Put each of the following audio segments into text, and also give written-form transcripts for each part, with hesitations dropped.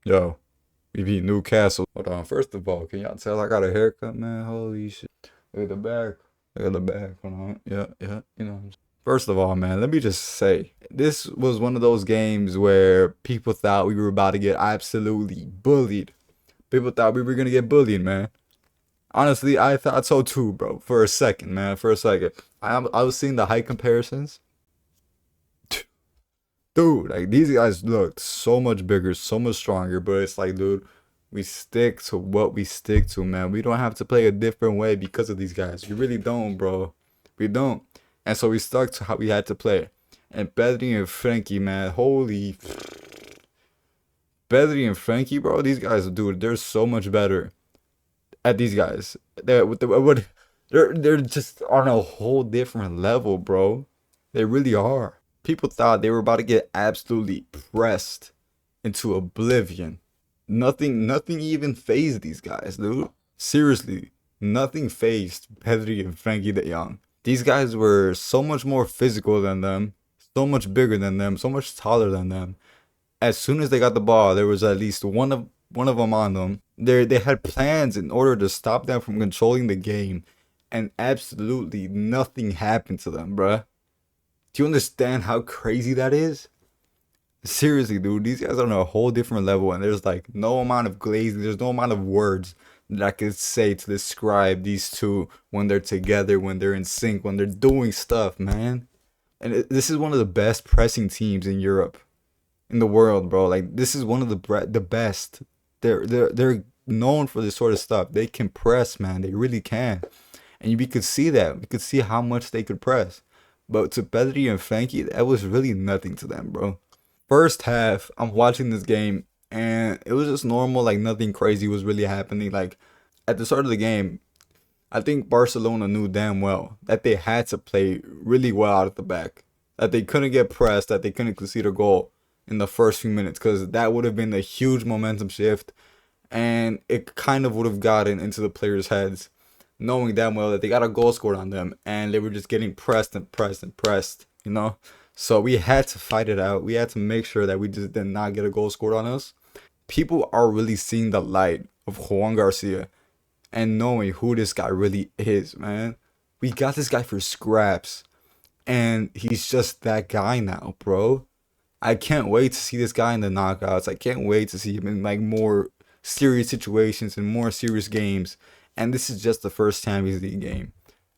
Yo, we beat Newcastle. Hold on. First of all, can y'all tell I got a haircut, man? Holy shit. Look at the back. Look at the back. Hold on. Yeah, yeah. You know. First of all, man, let me just say, this was one of those games where people thought we were about to get absolutely bullied. People thought we were gonna get bullied, man. Honestly, I thought so too, bro. For a second, man. For a second. I was seeing the height comparisons. Dude, like these guys looked so much bigger, so much stronger, but it's like, dude, we stick to what we stick to, man. We don't have to play a different way because of these guys. We really don't, bro. We don't. And so we stuck to how we had to play. And Pedri and Frankie, man, holy Pedri and Frankie, bro, these guys, dude, they're so much better at these guys. They're just on a whole different level, bro. They really are. People thought they were about to get absolutely pressed into oblivion. Nothing even phased these guys, dude. Seriously, nothing phased Pedri and Frankie de Jong. These guys were so much more physical than them, so much bigger than them, so much taller than them. As soon as they got the ball, there was at least one of them on them. They had plans in order to stop them from controlling the game, and absolutely nothing happened to them, bruh. Do you understand how crazy that is? Seriously, dude, these guys are on a whole different level, and there's like no amount of glazing, there's no amount of words that I could say to describe these two when they're together, when they're in sync, when they're doing stuff, man. And this is one of the best pressing teams in Europe, in the world, bro. Like this is one of the best. They're known for this sort of stuff. They can press, man. They really can, and we could see that. We could see how much they could press. But to Pedri and Frankie, that was really nothing to them, bro. First half, I'm watching this game, and it was just normal, like nothing crazy was really happening. Like at the start of the game, I think Barcelona knew damn well that they had to play really well out of the back, that they couldn't get pressed, that they couldn't concede a goal in the first few minutes, because that would have been a huge momentum shift, and it kind of would have gotten into the players' heads, knowing damn well that they got a goal scored on them, and they were just getting pressed and pressed and pressed, you know? So we had to fight it out. We had to make sure that we just did not get a goal scored on us. People are really seeing the light of Juan Garcia and knowing who this guy really is, man. We got this guy for scraps, and he's just that guy now, bro. I can't wait to see this guy in the knockouts. I can't wait to see him in like more serious situations and more serious games. And this is just the first time he's in the game.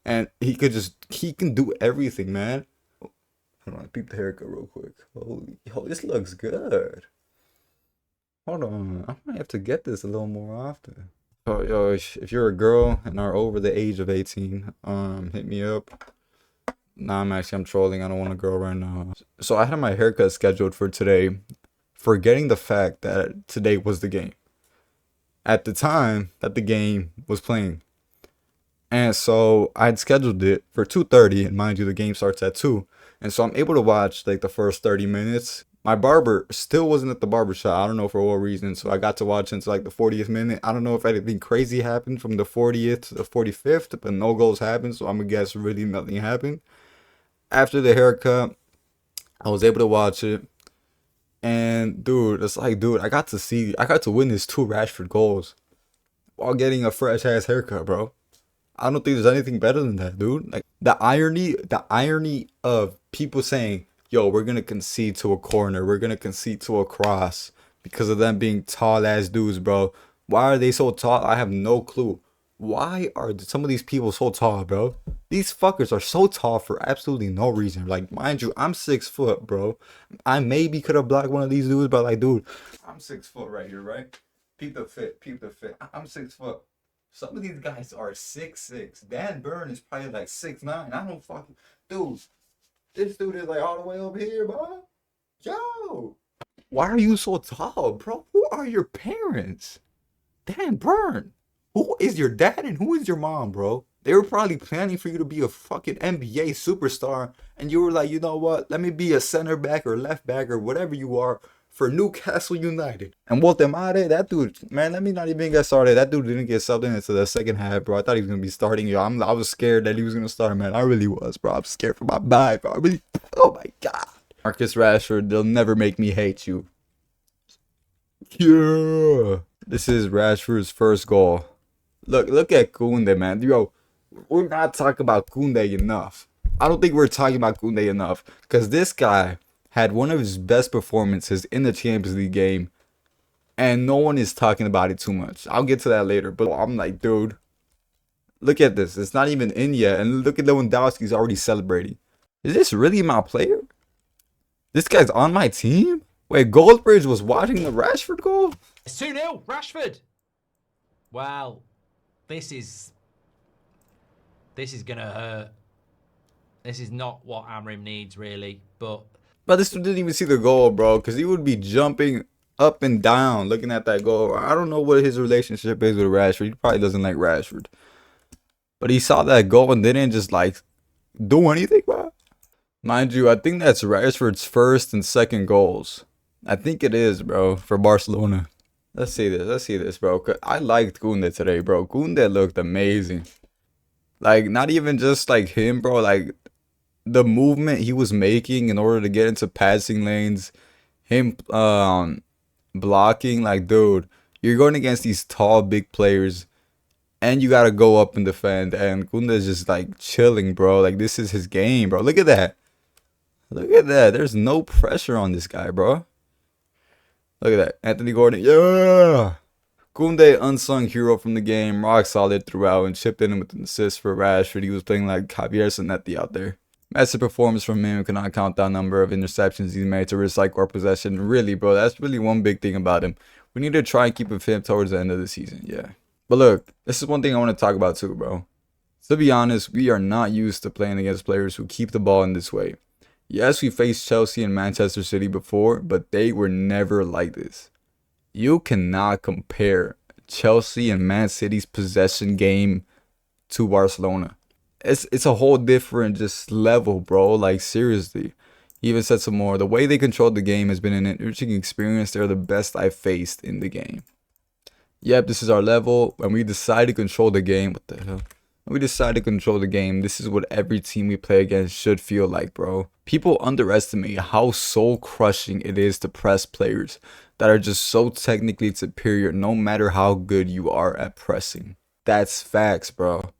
And he can do everything, man. Hold on, peep the haircut real quick. Holy, this looks good. Hold on, I might have to get this a little more often. Oh, yo, if you're a girl and are over the age of 18, hit me up. Nah, I'm trolling. I don't want a girl right now. So I had my haircut scheduled for today, forgetting the fact that today was the game. At the time that the game was playing. And so I had scheduled it for 2:30, and mind you, the game starts at 2. And so I'm able to watch like the first 30 minutes. My barber still wasn't at the barber shop. I don't know for what reason. So I got to watch until like the 40th minute. I don't know if anything crazy happened from the 40th to the 45th, but no goals happened. So I'm gonna guess really nothing happened. After the haircut, I was able to watch it. And dude, it's like, dude, I got to witness two Rashford goals while getting a fresh ass haircut, bro. I don't think there's anything better than that, dude. Like the irony of people saying, "Yo, we're gonna concede to a corner, we're gonna concede to a cross because of them being tall ass dudes, bro." Why are they so tall? I have no clue. Why are some of these people so tall, bro? These fuckers are so tall for absolutely no reason. Like, mind you, I'm 6 foot, bro. I maybe could have blocked one of these dudes, but like, dude, I'm 6 foot right here, right? Peep the fit, peep the fit. I'm 6 foot. Some of these guys are 6'6". Dan Burn is probably like 6'9". I don't fucking, dude. This dude is like all the way over here, bro. Yo, why are you so tall, bro? Who are your parents? Dan Burn. Who is your dad and who is your mom, bro? They were probably planning for you to be a fucking NBA superstar, and you were like, you know what? Let me be a center back or left back or whatever you are for Newcastle United. And Waltemare, that dude, man, let me not even get started. That dude didn't get subbed in into the second half, bro. I thought he was gonna be starting. Yo, I was scared that he was gonna start, man. I really was, bro. I'm scared for my bye, bro. I really, oh my god. Marcus Rashford, they'll never make me hate you. Yeah. This is Rashford's first goal. Look at Koundé, man. Yo, we're not talking about Koundé enough. I don't think we're talking about Koundé enough. Because this guy had one of his best performances in the Champions League game. And no one is talking about it too much. I'll get to that later. But I'm like, dude, look at this. It's not even in yet. And look at Lewandowski's already celebrating. Is this really my player? This guy's on my team? Wait, Goldbridge was watching the Rashford goal? It's 2-0, Rashford. Well, this is gonna hurt. This is not what Amrim needs, really. But this didn't even see the goal, bro, because he would be jumping up and down looking at that goal. I don't know what his relationship is with Rashford. He probably doesn't like Rashford. But he saw that goal and didn't just like do anything, bro. Mind you, I think that's Rashford's first and second goals. I think it is, bro, for Barcelona. Let's see this. Let's see this, bro. 'Cause I liked Koundé today, bro. Koundé looked amazing. Like, not even just like him, bro. Like, the movement he was making in order to get into passing lanes. Him blocking. Like, dude, you're going against these tall, big players. And you got to go up and defend. And Koundé's just, like, chilling, bro. Like, this is his game, bro. Look at that. Look at that. There's no pressure on this guy, bro. Look at that. Anthony Gordon. Yeah. Koundé, unsung hero from the game. Rock solid throughout and chipped in with an assist for Rashford. He was playing like Javier Zanetti out there. Massive performance from him. Cannot count that number of interceptions he's made to recycle our possession. Really, bro. That's really one big thing about him. We need to try and keep him fit towards the end of the season. Yeah. But look, this is one thing I want to talk about too, bro. To be honest, we are not used to playing against players who keep the ball in this way. Yes, we faced Chelsea and Manchester City before, but they were never like this. You cannot compare Chelsea and Man City's possession game to Barcelona. It's a whole different just level, bro. Like, seriously. He even said some more. The way they controlled the game has been an enriching experience. They're the best I've faced in the game. Yep, this is our level. When we decide to control the game, what the hell? When we decide to control the game, this is what every team we play against should feel like, bro. People underestimate how soul crushing it is to press players that are just so technically superior no matter how good you are at pressing. That's facts, bro.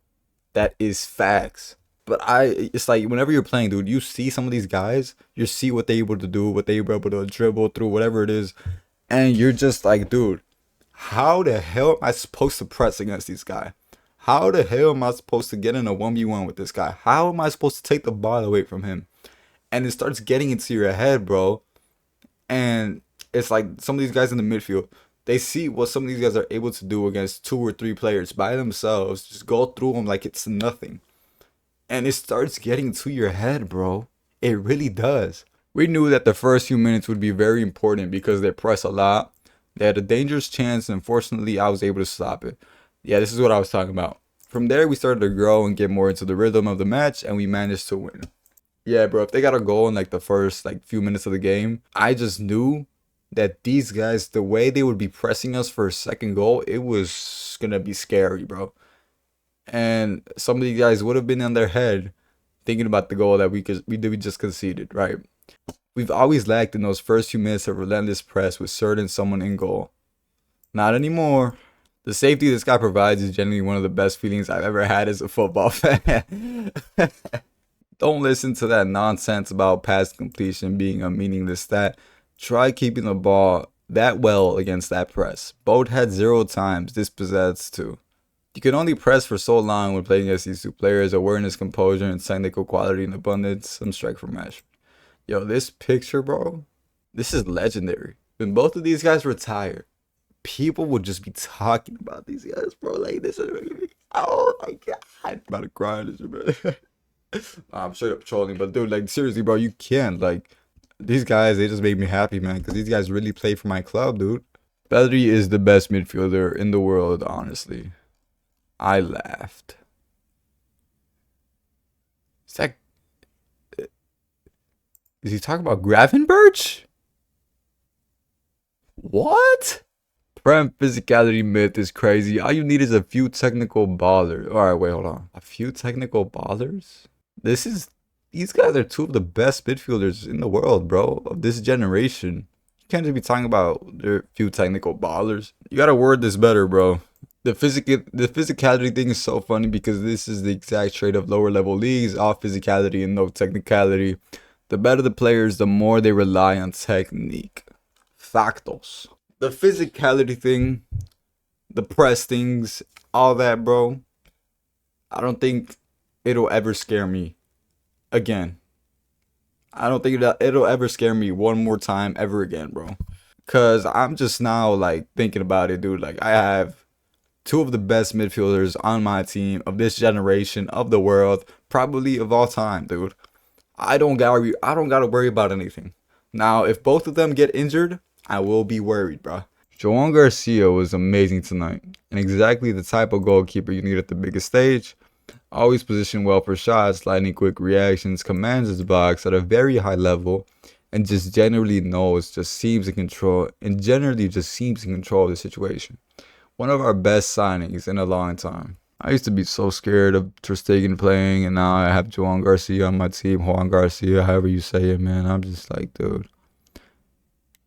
That is facts. But it's like whenever you're playing, dude, you see some of these guys, you see what they're able to do, what they're able to dribble through, whatever it is. And you're just like, dude, how the hell am I supposed to press against this guy? How the hell am I supposed to get in a 1v1 with this guy? How am I supposed to take the ball away from him? And it starts getting into your head, bro. And it's like some of these guys in the midfield, they see what some of these guys are able to do against 2 or 3 players by themselves. Just go through them like it's nothing. And it starts getting to your head, bro. It really does. We knew that the first few minutes would be very important because they press a lot. They had a dangerous chance, and fortunately, I was able to stop it. Yeah, this is what I was talking about. From there, we started to grow and get more into the rhythm of the match, and we managed to win. Yeah, bro, if they got a goal in like the first like few minutes of the game, I just knew that these guys, the way they would be pressing us for a second goal, it was gonna be scary, bro. And some of these guys would have been in their head thinking about the goal that we just conceded, right? We've always lacked in those first few minutes of relentless press with certain someone in goal. Not anymore. The safety this guy provides is genuinely one of the best feelings I've ever had as a football fan. Don't listen to that nonsense about pass completion being a meaningless stat. Try keeping the ball that well against that press. Both had 0 times dispossessed too. You can only press for so long when playing against these 2 players. Awareness, composure, and technical quality in abundance. Some strike from Rashford. Yo, this picture, bro, this is legendary. When both of these guys retire, people would just be talking about these guys, bro. Like, this is, oh my god, I'm about to cry on this, bro. I'm straight up trolling, but dude, like, seriously, bro, you can't. Like, these guys, they just make me happy, man, because these guys really play for my club, dude. Pedri is the best midfielder in the world, honestly. I laughed. Is he talking about Gravenberch? What? Prem physicality myth is crazy. All you need is a few technical ballers. Alright, wait, hold on. A few technical ballers? These guys are 2 of the best midfielders in the world, bro. Of this generation. can't just be talking about their few technical ballers. You gotta word this better, bro. The physicality thing is so funny because this is the exact trait of lower level leagues, all physicality and no technicality. The better the players, the more they rely on technique. Factos. The physicality thing, the press things, all that, bro. I don't think it'll ever scare me again. I don't think it'll ever scare me one more time ever again, bro. Cause I'm just now like thinking about it, dude. Like I have two of the best midfielders on my team of this generation of the world, probably of all time, dude. I don't gotta worry about anything. Now, if both of them get injured, I will be worried, bro. Joan Garcia was amazing tonight, and exactly the type of goalkeeper you need at the biggest stage. Always positioned well for shots, lightning quick reactions, commands his box at a very high level, and just generally just seems in control of the situation. One of our best signings in a long time. I used to be so scared of Ter Stegen playing, and now I have Joan Garcia on my team, Juan Garcia, however you say it, man. I'm just like, dude,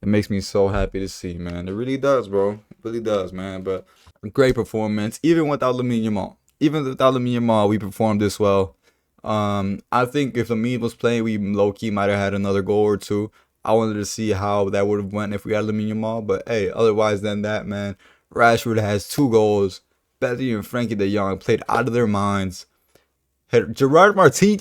it makes me so happy to see, man. It really does, bro. It really does, man. But great performance, even without Lamine Yamal. Even without Lamine Yamal, we performed this well. I think if Lamine was playing, we low key might have had another goal or two. I wanted to see how that would have went if we had Lamine Yamal, but hey, otherwise than that, man, Rashford has 2 goals. Betty and Frankie De Jong played out of their minds. Had Gerard Martin,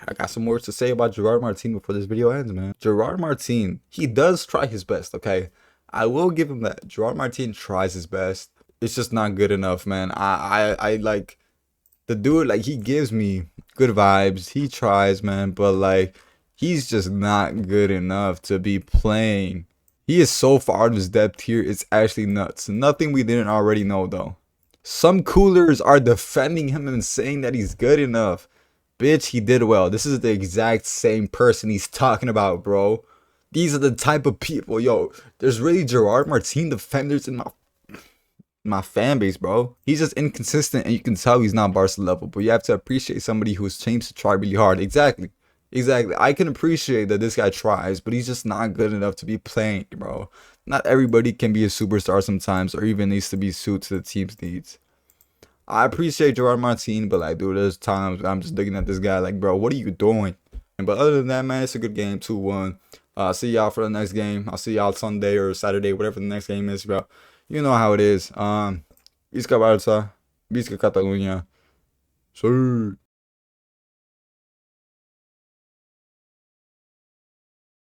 I got some words to say about Gerard Martin before this video ends, man. Gerard Martin, he does try his best, okay? I will give him that. Gerard Martin tries his best. It's just not good enough, man. I like the dude, like he gives me good vibes. He tries, man, but like he's just not good enough to be playing. He is so far out of his depth here. It's actually nuts. Nothing we didn't already know, though. Some coolers are defending him and saying that he's good enough. Bitch, he did well. This is the exact same person he's talking about, bro. These are the type of people. Yo, there's really Gerard Martin defenders in my fan base, bro. He's just inconsistent, and you can tell he's not Barca level. But you have to appreciate somebody who's changed to try really hard. Exactly. I can appreciate that this guy tries, but he's just not good enough to be playing, bro. Not everybody can be a superstar sometimes, or even needs to be suited to the team's needs. I appreciate Gerard Martin, but like, dude, there's times I'm just looking at this guy like, bro, what are you doing? But other than that, man, it's a good game, 2-1. See y'all for the next game. I'll see y'all Sunday or Saturday, whatever the next game is, bro. You know how it is. Visca Barça, Visca Catalunya. Sir.